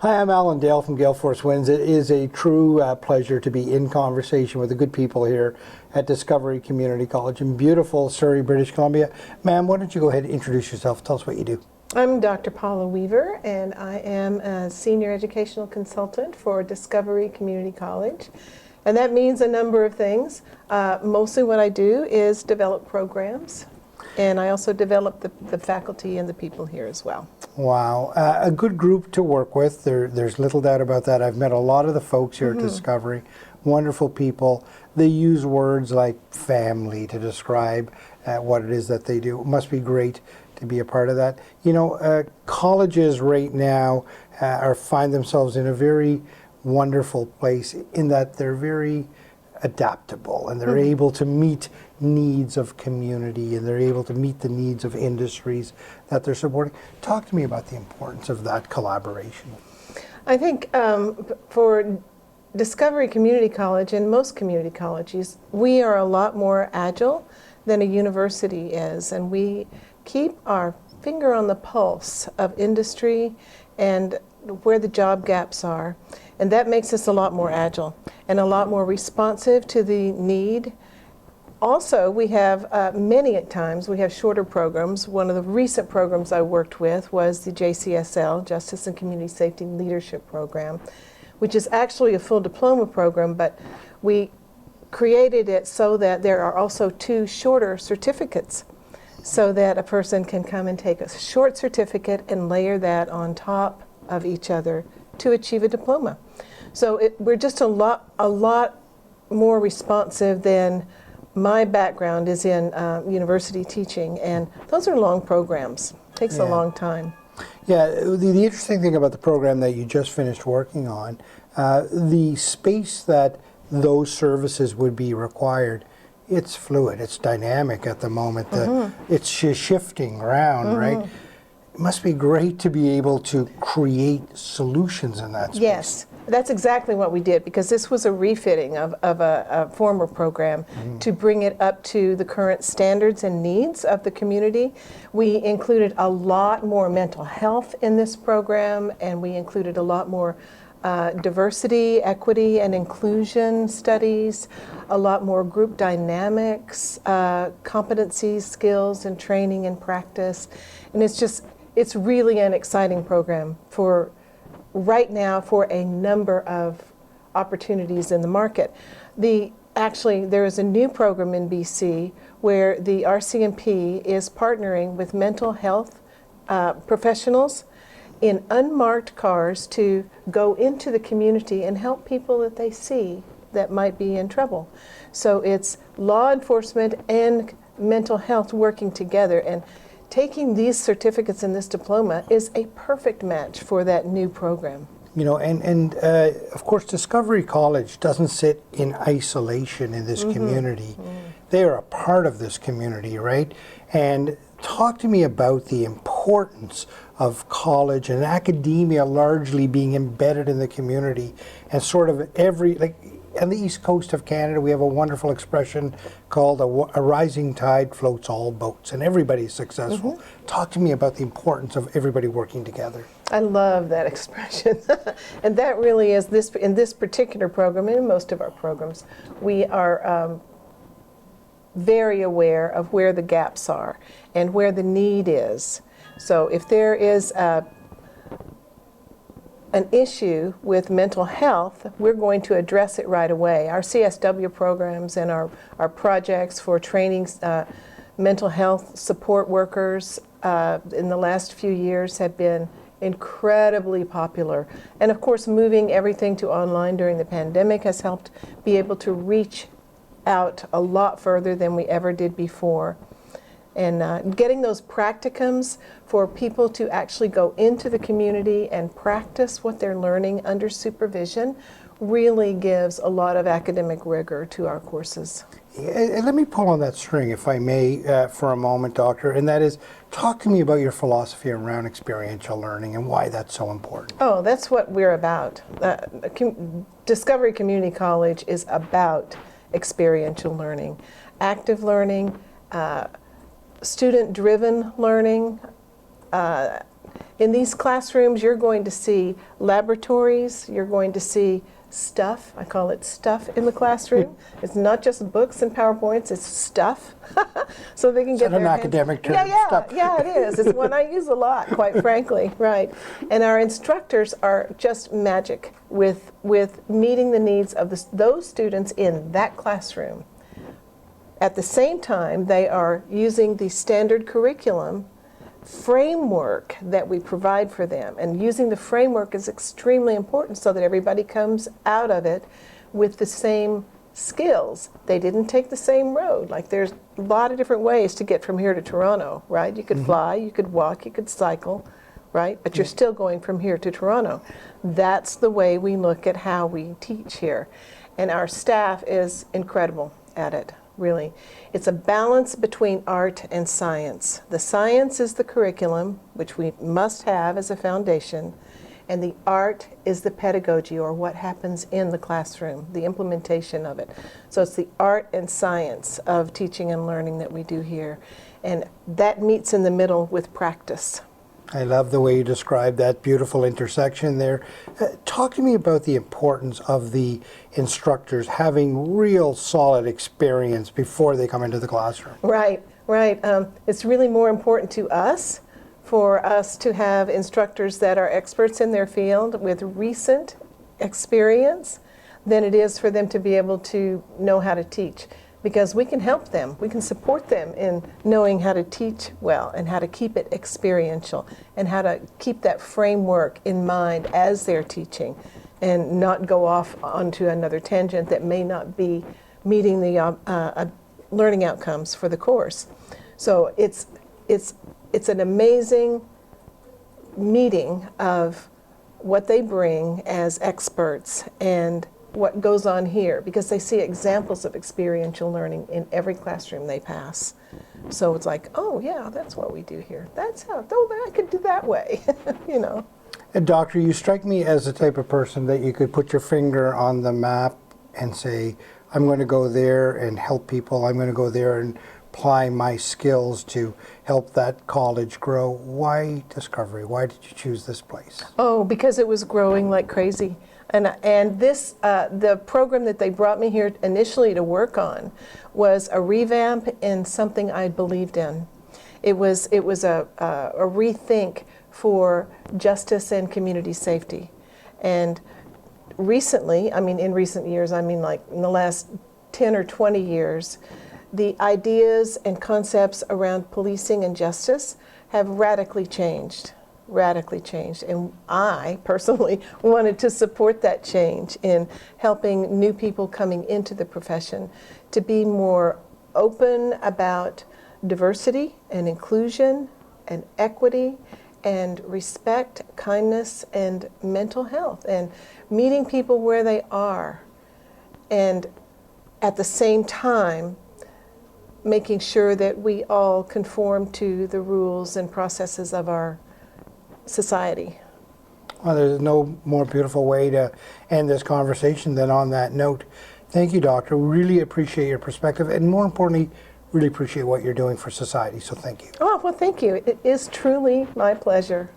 Hi, I'm Alan Dale from Gale Force Winds. It is a true pleasure to be in conversation with the good people here at Discovery Community College in beautiful Surrey, British Columbia. Ma'am, why don't you go ahead and introduce yourself? Tell us what you do. I'm Dr. Paula Weaver, and I am a senior educational consultant for Discovery Community College. And that means a number of things. Mostly what I do is develop programs, and I also develop the faculty and the people here as well. Wow, a good group to work with. There's little doubt about that. I've met a lot of the folks here at Discovery, wonderful people. They use words like family to describe what it is that they do. It must be great to be a part of that. You know, colleges right now find themselves in a very wonderful place in that they're very adaptable and they're able to meet needs of community and they're able to meet the needs of industries that they're supporting. Talk to me about the importance of that collaboration. I think for Discovery Community College and most community colleges, we are a lot more agile than a university is, and we keep our finger on the pulse of industry and where the job gaps are. And that makes us a lot more agile and a lot more responsive to the need. Also, we have many times, we have shorter programs. One of the recent programs I worked with was the JCSL, Justice and Community Safety Leadership Program, which is actually a full diploma program, but we created it so that there are also 2 shorter certificates so that a person can come and take a short certificate and layer that on top of each other to achieve a diploma. So we're just a lot more responsive than my background is in university teaching, and those are long programs. It takes a long time. Yeah, the interesting thing about the program that you just finished working on, the space that those services would be required, it's fluid, it's dynamic at the moment. It's shifting around, right? It must be great to be able to create solutions in that space. Yes, that's exactly what we did, because this was a refitting of a former program to bring it up to the current standards and needs of the community. We included a lot more mental health in this program, and we included a lot more diversity, equity, and inclusion studies, a lot more group dynamics, competencies, skills, and training and practice. And it's really an exciting program for right now for a number of opportunities in the market. Actually, there is a new program in BC where the RCMP is partnering with mental health professionals in unmarked cars to go into the community and help people that they see that might be in trouble. So it's law enforcement and mental health working together, and taking these certificates in this diploma is a perfect match for that new program. You know, and of course, Discovery College doesn't sit in isolation in this community. They are a part of this community, right? And talk to me about the importance of college and academia largely being embedded in the community, and sort of on the east coast of Canada, we have a wonderful expression called a rising tide floats all boats, and everybody's successful. Talk to me about the importance of everybody working together. I love that expression. And that really is in this particular program, and in most of our programs, we are very aware of where the gaps are and where the need is. So if there is an issue with mental health, we're going to address it right away. Our CSW programs and our projects for training mental health support workers in the last few years have been incredibly popular. And of course, moving everything to online during the pandemic has helped be able to reach out a lot further than we ever did before. And getting those practicums for people to actually go into the community and practice what they're learning under supervision really gives a lot of academic rigor to our courses. And let me pull on that string, if I may, for a moment, Doctor, and that is, talk to me about your philosophy around experiential learning and why that's so important. Oh, that's what we're about. Discovery Community College is about experiential learning, active learning, student-driven learning, In these classrooms, you're going to see laboratories, you're going to see stuff. I call it stuff in the classroom. It's not just books and PowerPoints, it's stuff. So they can get an their academic term, yeah, stuff. yeah, it is. It's one I use a lot, quite frankly, right. And our instructors are just magic with meeting the needs of those students in that classroom. At the same time, they are using the standard curriculum framework that we provide for them. And using the framework is extremely important so that everybody comes out of it with the same skills. They didn't take the same road. Like, there's a lot of different ways to get from here to Toronto, right? You could fly, you could walk, you could cycle, right? But you're still going from here to Toronto. That's the way we look at how we teach here. And our staff is incredible at it. Really. It's a balance between art and science. The science is the curriculum, which we must have as a foundation, and the art is the pedagogy, or what happens in the classroom, the implementation of it. So it's the art and science of teaching and learning that we do here, and that meets in the middle with practice. I love the way you describe that beautiful intersection there. Talk to me about the importance of the instructors having real solid experience before they come into the classroom. Right, right. It's really more important to us for us to have instructors that are experts in their field with recent experience than it is for them to be able to know how to teach. Because we can help them, we can support them in knowing how to teach well and how to keep it experiential and how to keep that framework in mind as they're teaching and not go off onto another tangent that may not be meeting the learning outcomes for the course. So it's an amazing meeting of what they bring as experts and what goes on here, because they see examples of experiential learning in every classroom they pass. So it's like, oh yeah, that's what we do here. That's how, oh, I could do that way, you know. And Doctor, you strike me as the type of person that you could put your finger on the map and say, I'm going to go there and help people. I'm going to go there and apply my skills to help that college grow. Why Discovery? Why did you choose this place? Oh, because it was growing like crazy. And this, the program that they brought me here initially to work on was a revamp in something I believed in. It was a rethink for justice and community safety. And recently, I mean in recent years, I mean like in the last 10 or 20 years, the ideas and concepts around policing and justice have radically changed. And I personally wanted to support that change in helping new people coming into the profession to be more open about diversity and inclusion and equity and respect, kindness, and mental health, and meeting people where they are, and at the same time making sure that we all conform to the rules and processes of our society. Well, there's no more beautiful way to end this conversation than on that note. Thank you, Doctor. We really appreciate your perspective, and more importantly, really appreciate what you're doing for society. So thank you. Oh, well, thank you. It is truly my pleasure.